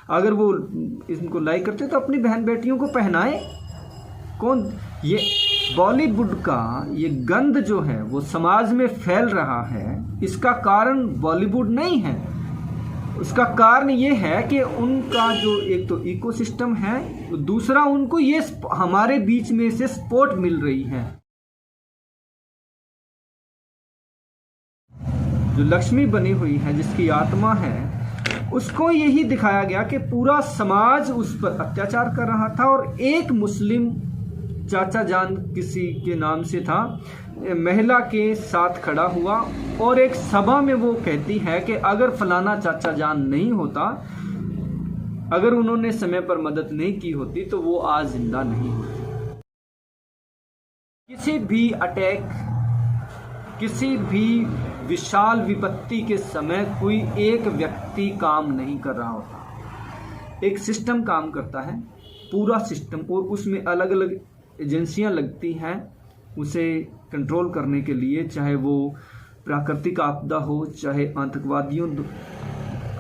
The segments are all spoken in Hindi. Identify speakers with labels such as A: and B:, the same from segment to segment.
A: अगर वो इनको लाइक करते तो अपनी बहन बेटियों को पहनाए। कौन ये बॉलीवुड का ये गंद जो है वो समाज में फैल रहा है, इसका कारण बॉलीवुड नहीं है। उसका कारण ये है कि उनका जो एक तो इकोसिस्टम है, दूसरा उनको ये हमारे बीच में से सपोर्ट मिल रही है। जो लक्ष्मी बनी हुई है, जिसकी आत्मा है, उसको यही दिखाया गया कि पूरा समाज उस पर अत्याचार कर रहा था। और एक मुस्लिम चाचा जान किसी के नाम से था, महिला के साथ खड़ा हुआ और एक सभा में वो कहती है कि अगर फलाना चाचा जान नहीं होता, अगर उन्होंने समय पर मदद नहीं की होती तो वो आज जिंदा नहीं होती। किसी भी अटैक, किसी भी विशाल विपत्ति के समय कोई एक व्यक्ति काम नहीं कर रहा होता, एक सिस्टम काम करता है, पूरा सिस्टम, और उसमें अलग अलग एजेंसियां लगती हैं उसे कंट्रोल करने के लिए, चाहे वो प्राकृतिक आपदा हो, चाहे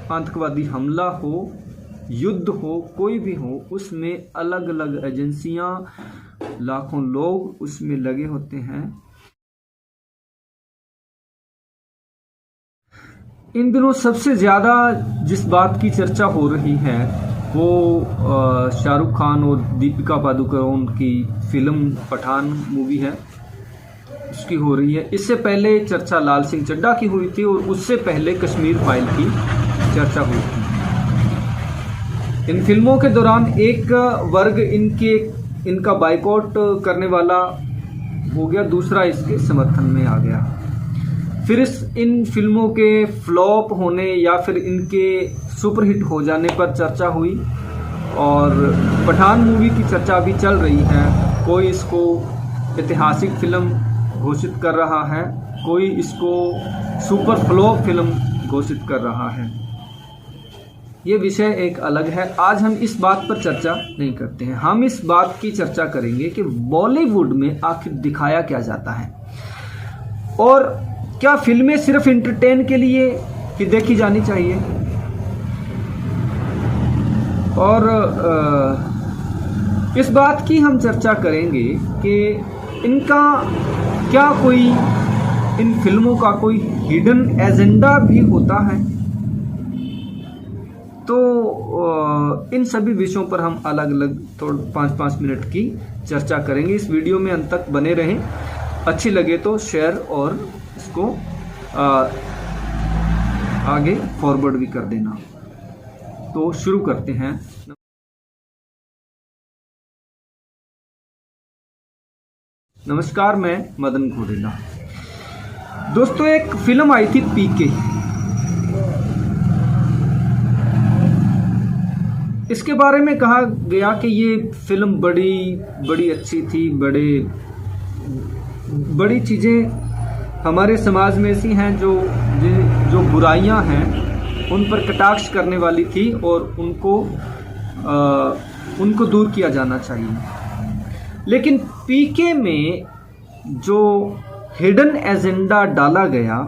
A: आतंकवादी हमला हो, युद्ध हो, कोई भी हो, उसमें अलग अलग एजेंसियां, लाखों लोग उसमें लगे होते हैं। इन दिनों सबसे ज़्यादा जिस बात की चर्चा हो रही है वो शाहरुख खान और दीपिका पादुकोण की फिल्म पठान मूवी है, उसकी हो रही है। इससे पहले चर्चा लाल सिंह चड्ढा की हुई थी और उससे पहले कश्मीर फाइल की चर्चा हुई थी। इन फिल्मों के दौरान एक वर्ग इनका बाइकआउट करने वाला हो गया, दूसरा इसके समर्थन में आ गया। फिर इन फिल्मों के फ्लॉप होने या फिर इनके सुपरहिट हो जाने पर चर्चा हुई और पठान मूवी की चर्चा अभी चल रही है। कोई इसको ऐतिहासिक फिल्म घोषित कर रहा है, कोई इसको सुपर फ्लॉप फिल्म घोषित कर रहा है। ये विषय एक अलग है, आज हम इस बात पर चर्चा नहीं करते हैं। हम इस बात की चर्चा करेंगे कि बॉलीवुड में आखिर दिखाया क्या जाता है और क्या फिल्में सिर्फ एंटरटेन के लिए ही देखी जानी चाहिए, और इस बात की हम चर्चा करेंगे कि इनका क्या कोई, इन फिल्मों का कोई हिडन एजेंडा भी होता है। तो इन सभी विषयों पर हम अलग अलग 5-5 मिनट की चर्चा करेंगे। इस वीडियो में अंत तक बने रहें, अच्छी लगे तो शेयर और इसको आगे फॉरवर्ड भी कर देना। तो शुरू करते हैं। नमस्कार, मैं मदन घोडेला। दोस्तों, एक फिल्म आई थी पीके। इसके बारे में कहा गया कि ये फिल्म बड़ी अच्छी थी, बड़ी चीजें हमारे समाज में ऐसी हैं जो बुराइयां हैं उन पर कटाक्ष करने वाली थी और उनको दूर किया जाना चाहिए। लेकिन पीके में जो हिडन एजेंडा डाला गया,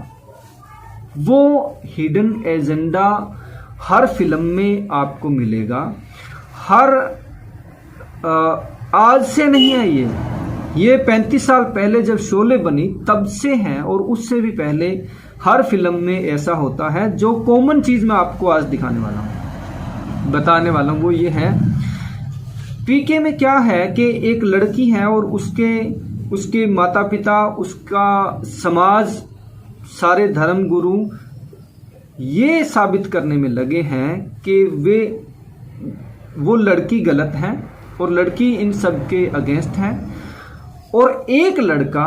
A: वो हिडन एजेंडा हर फिल्म में आपको मिलेगा। आज से नहीं है ये 35 साल पहले जब शोले बनी तब से है, और उससे भी पहले हर फिल्म में ऐसा होता है। जो कॉमन चीज मैं आपको आज बताने वाला हूँ वो ये है, पीके में क्या है कि एक लड़की है और उसके माता पिता, उसका समाज, सारे धर्म गुरु ये साबित करने में लगे हैं कि वो लड़की गलत है और लड़की इन सब के अगेंस्ट है। और एक लड़का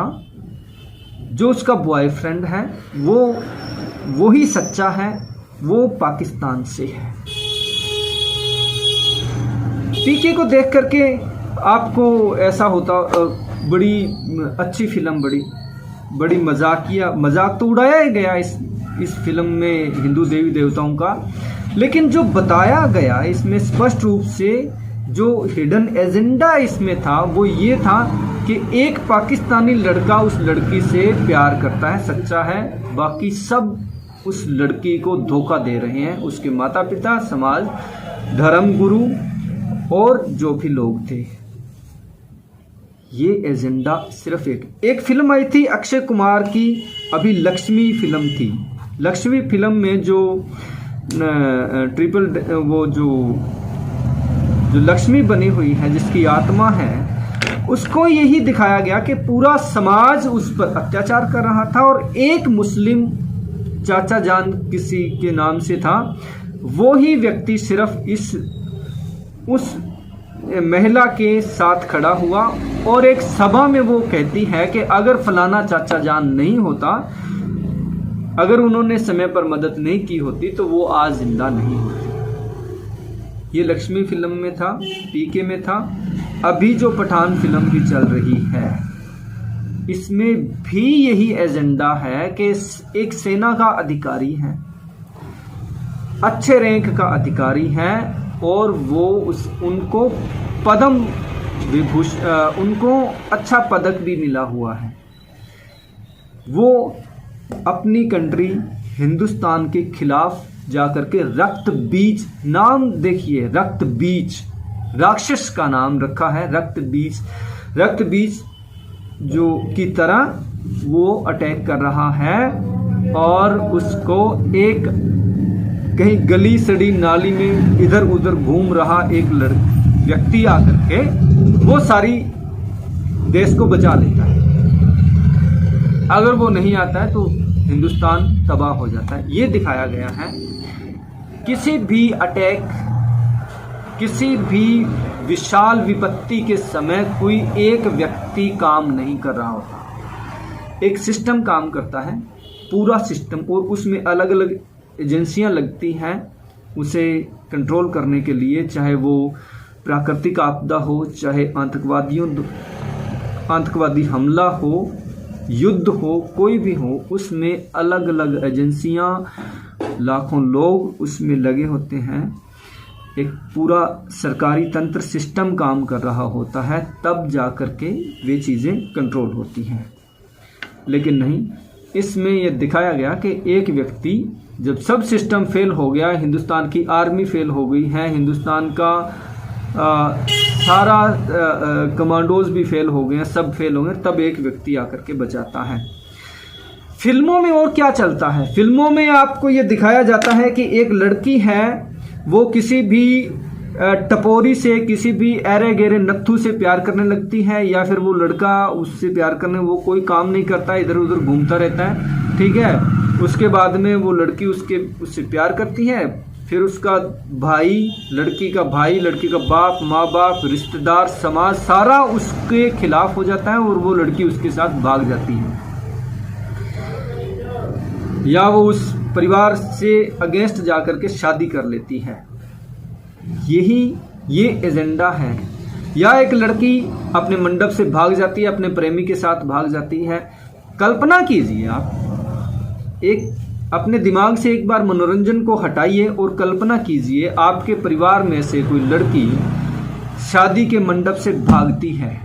A: जो उसका बॉयफ्रेंड है वो ही सच्चा है, वो पाकिस्तान से है। पीके को देख करके आपको ऐसा होता, बड़ी अच्छी फिल्म, बड़ी मजाक तो उड़ाया ही गया इस फिल्म में हिंदू देवी देवताओं का। लेकिन जो बताया गया इसमें स्पष्ट रूप से, जो हिडन एजेंडा इसमें था वो ये था कि एक पाकिस्तानी लड़का उस लड़की से प्यार करता है, सच्चा है, बाकी सब उस लड़की को धोखा दे रहे हैं, उसके माता पिता, समाज धर्मगुरु और जो भी लोग थे। ये एजेंडा सिर्फ एक फिल्म आई थी अक्षय कुमार की, अभी लक्ष्मी फिल्म थी। लक्ष्मी फिल्म में जो जो लक्ष्मी बनी हुई है, जिसकी आत्मा है, उसको यही दिखाया गया कि पूरा समाज उस पर अत्याचार कर रहा था और एक मुस्लिम चाचा जान किसी के नाम से था, वो ही व्यक्ति सिर्फ उस महिला के साथ खड़ा हुआ और एक सभा में वो कहती है कि अगर फलाना चाचा जान नहीं होता, अगर उन्होंने समय पर मदद नहीं की होती तो वो आज जिंदा नहीं होती। ये लक्ष्मी फिल्म में था, पीके में था। अभी जो पठान फिल्म भी चल रही है, इसमें भी यही एजेंडा है कि एक सेना का अधिकारी है, अच्छे रैंक का अधिकारी है और वो उनको पद्म विभूषण, उनको अच्छा पदक भी मिला हुआ है। वो अपनी कंट्री हिंदुस्तान के खिलाफ जाकर के रक्त बीज, नाम देखिए, रक्त बीज, राक्षस का नाम रखा है रक्त बीज जो की तरह वो अटैक कर रहा है और उसको एक कहीं गली सड़ी नाली में इधर उधर घूम रहा एक व्यक्ति आकर के वो सारी देश को बचा लेता है। अगर वो नहीं आता है तो हिंदुस्तान तबाह हो जाता है। ये दिखाया गया है। किसी भी अटैक, किसी भी विशाल विपत्ति के समय कोई एक व्यक्ति काम नहीं कर रहा होता, एक सिस्टम काम करता है, पूरा सिस्टम, और उसमें अलग अलग एजेंसियां लगती हैं उसे कंट्रोल करने के लिए, चाहे वो प्राकृतिक आपदा हो, चाहे आतंकवादी हमला हो, युद्ध हो, कोई भी हो, उसमें अलग अलग एजेंसियां, लाखों लोग उसमें लगे होते हैं। एक पूरा सरकारी तंत्र सिस्टम काम कर रहा होता है, तब जाकर के वे चीज़ें कंट्रोल होती हैं। लेकिन नहीं, इसमें यह दिखाया गया कि एक व्यक्ति, जब सब सिस्टम फेल हो गया, हिंदुस्तान की आर्मी फेल हो गई है, हिंदुस्तान का सारा कमांडोज भी फेल हो गए हैं, सब फेल हो गए, तब एक व्यक्ति आकर के बचाता है। फिल्मों में और क्या चलता है? फिल्मों में आपको ये दिखाया जाता है कि एक लड़की है, वो किसी भी टपोरी से, किसी भी ऐरे गहरे नत्थु से प्यार करने लगती है, या फिर वो लड़का उससे प्यार करने, वो कोई काम नहीं करता, इधर उधर घूमता रहता है, ठीक है। उसके बाद में वो लड़की उससे प्यार करती है, फिर उसका भाई, लड़की का भाई, लड़की का बाप, माँ बाप, रिश्तेदार, समाज, सारा उसके खिलाफ हो जाता है और वो लड़की उसके साथ भाग जाती है, या वो उस परिवार से अगेंस्ट जाकर के शादी कर लेती है। ये एजेंडा है। या एक लड़की अपने मंडप से भाग जाती है, अपने प्रेमी के साथ भाग जाती है। कल्पना कीजिए, आप एक अपने दिमाग से एक बार मनोरंजन को हटाइए और कल्पना कीजिए, आपके परिवार में से कोई लड़की शादी के मंडप से भागती है,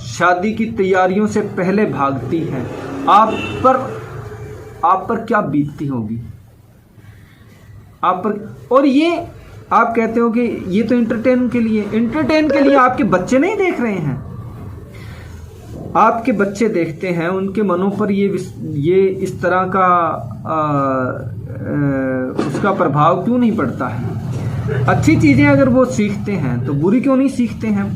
A: शादी की तैयारियों से पहले भागती है, आप पर क्या बीतती होगी आप पर। और ये आप कहते हो कि ये तो एंटरटेन के लिए आपके बच्चे नहीं देख रहे हैं, आपके बच्चे देखते हैं, उनके मनों पर ये इस तरह का उसका प्रभाव क्यों नहीं पड़ता है? अच्छी चीजें अगर वो सीखते हैं तो बुरी क्यों नहीं सीखते हैं?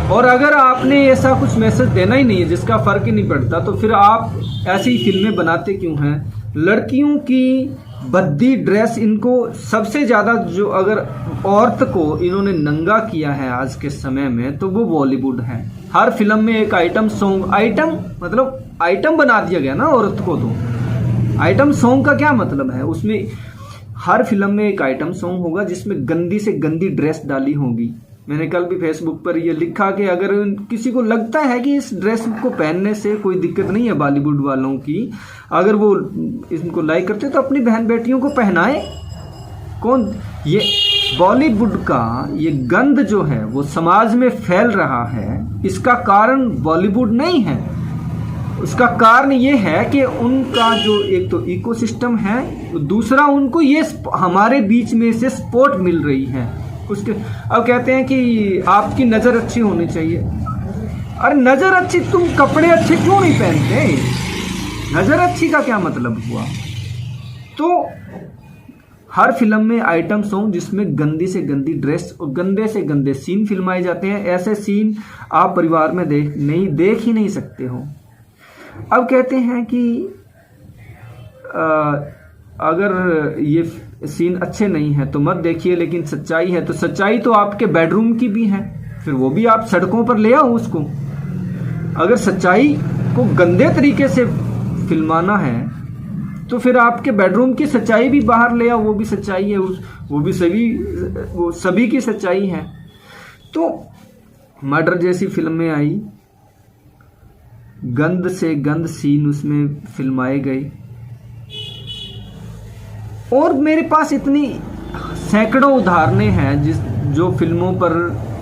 A: और अगर आपने ऐसा कुछ मैसेज देना ही नहीं है जिसका फर्क ही नहीं पड़ता, तो फिर आप ऐसी फिल्में बनाते क्यों हैं? लड़कियों की भद्दी ड्रेस, इनको सबसे ज़्यादा जो अगर औरत को इन्होंने नंगा किया है आज के समय में, तो वो बॉलीवुड है। हर फिल्म में एक आइटम सॉन्ग, आइटम बना दिया गया ना औरत को। तो आइटम सॉन्ग का क्या मतलब है? उसमें हर फिल्म में एक आइटम सॉन्ग होगा जिसमें गंदी से गंदी ड्रेस डाली होगी। मैंने कल भी फेसबुक पर ये लिखा कि अगर किसी को लगता है कि इस ड्रेस को पहनने से कोई दिक्कत नहीं है बॉलीवुड वालों की, अगर वो इनको लाइक करते तो अपनी बहन बेटियों को पहनाए। कौन ये बॉलीवुड का ये गंद जो है वो समाज में फैल रहा है, इसका कारण बॉलीवुड नहीं है, उसका कारण ये है कि उनका जो एक तो इकोसिस्टम है, दूसरा उनको ये हमारे बीच में से सपोर्ट मिल रही है उसके। अब कहते हैं कि आपकी नज़र अच्छी होनी चाहिए। अरे नज़र अच्छी, तुम कपड़े अच्छे क्यों नहीं पहनते? नज़र अच्छी का क्या मतलब हुआ? तो हर फिल्म में आइटम सॉन्ग जिसमें गंदी से गंदी ड्रेस और गंदे से गंदे सीन फिल्माए जाते हैं, ऐसे सीन आप परिवार में देख ही नहीं सकते हो। अब कहते हैं कि अगर ये सीन अच्छे नहीं हैं तो मत देखिए, लेकिन सच्चाई है तो सच्चाई तो आपके बेडरूम की भी है, फिर वो भी आप सड़कों पर ले आओ उसको। अगर सच्चाई को गंदे तरीके से फिल्माना है तो फिर आपके बेडरूम की सच्चाई भी बाहर ले आओ, वो भी सच्चाई है, वो सभी की सच्चाई है। तो मर्डर जैसी फिल्में आई, गंद से गंद सीन उसमें फिल्माए गए, और मेरे पास इतनी सैकड़ों उदाहरणें हैं जो फिल्मों पर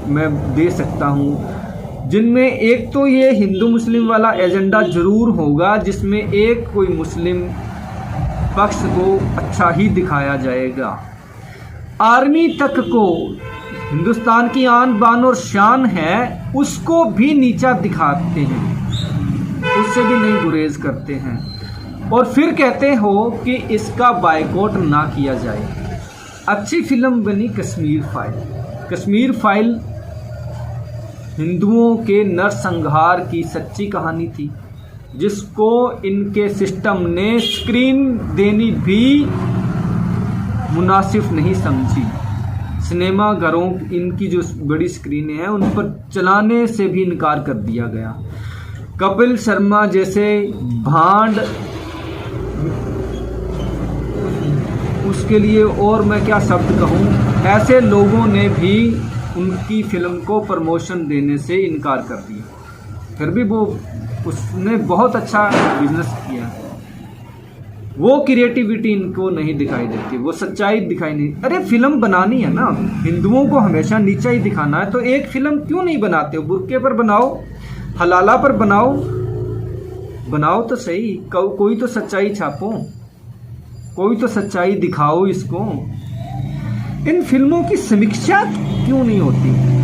A: मैं दे सकता हूँ, जिनमें एक तो ये हिंदू मुस्लिम वाला एजेंडा जरूर होगा, जिसमें एक कोई मुस्लिम पक्ष को अच्छा ही दिखाया जाएगा। आर्मी तक को हिंदुस्तान की आन बान और शान है, उसको भी नीचा दिखाते हैं, उससे भी नहीं गुरेज करते हैं, और फिर कहते हो कि इसका बायकॉट ना किया जाए। अच्छी फिल्म बनी कश्मीर फाइल। कश्मीर फाइल हिंदुओं के नरसंहार की सच्ची कहानी थी, जिसको इनके सिस्टम ने स्क्रीन देनी भी मुनासिब नहीं समझी। सिनेमा घरों इनकी जो बड़ी स्क्रीनें हैं उन पर चलाने से भी इनकार कर दिया गया। कपिल शर्मा जैसे भांड, उसके लिए और मैं क्या शब्द कहूँ, ऐसे लोगों ने भी उनकी फिल्म को प्रमोशन देने से इनकार कर दिया। फिर भी उसने बहुत अच्छा बिजनेस किया। वो क्रिएटिविटी इनको नहीं दिखाई देती, वो सच्चाई दिखाई नहीं। अरे फिल्म बनानी है ना, हिंदुओं को हमेशा नीचा ही दिखाना है, तो एक फिल्म क्यों नहीं बनाते हो? बुर्के पर बनाओ, हलाला पर बनाओ तो सही, कोई तो सच्चाई छापो, कोई तो सच्चाई दिखाओ इसको। इन फिल्मों की समीक्षा क्यों नहीं होती?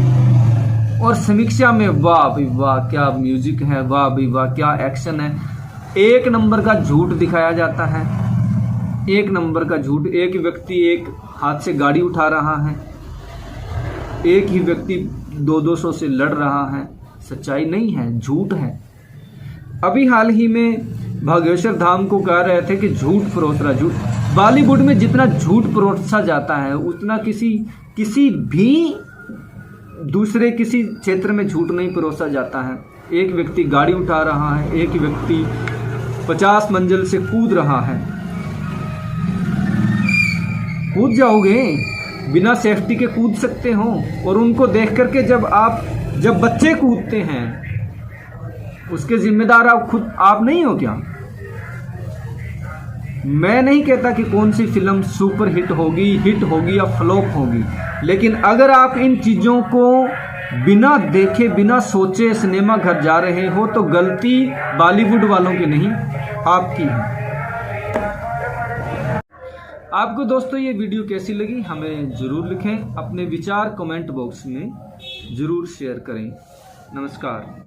A: और समीक्षा में वाह भाई वाह क्या म्यूजिक है, वाह भाई वाह क्या एक्शन है, एक नंबर का झूठ दिखाया जाता है, एक नंबर का झूठ। एक व्यक्ति एक हाथ से गाड़ी उठा रहा है, एक ही व्यक्ति 200 से लड़ रहा है, सच्चाई नहीं है, झूठ है। अभी हाल ही में भागेश्वर धाम को कह रहे थे कि झूठ परोस रहा। झूठ बॉलीवुड में जितना झूठ परोसा जाता है उतना किसी भी दूसरे किसी क्षेत्र में झूठ नहीं परोसा जाता है। एक व्यक्ति गाड़ी उठा रहा है, एक व्यक्ति 50 मंजिल से कूद रहा है। कूद जाओगे, बिना सेफ्टी के कूद सकते हो, और उनको देख करके जब बच्चे कूदते हैं उसके जिम्मेदार आप नहीं हो क्या? मैं नहीं कहता कि कौन सी फिल्म सुपर हिट होगी या फ्लॉप होगी, लेकिन अगर आप इन चीज़ों को बिना देखे बिना सोचे सिनेमा घर जा रहे हो तो गलती बॉलीवुड वालों की नहीं, आपकी है। आपको दोस्तों ये वीडियो कैसी लगी हमें ज़रूर लिखें, अपने विचार कमेंट बॉक्स में ज़रूर शेयर करें। नमस्कार।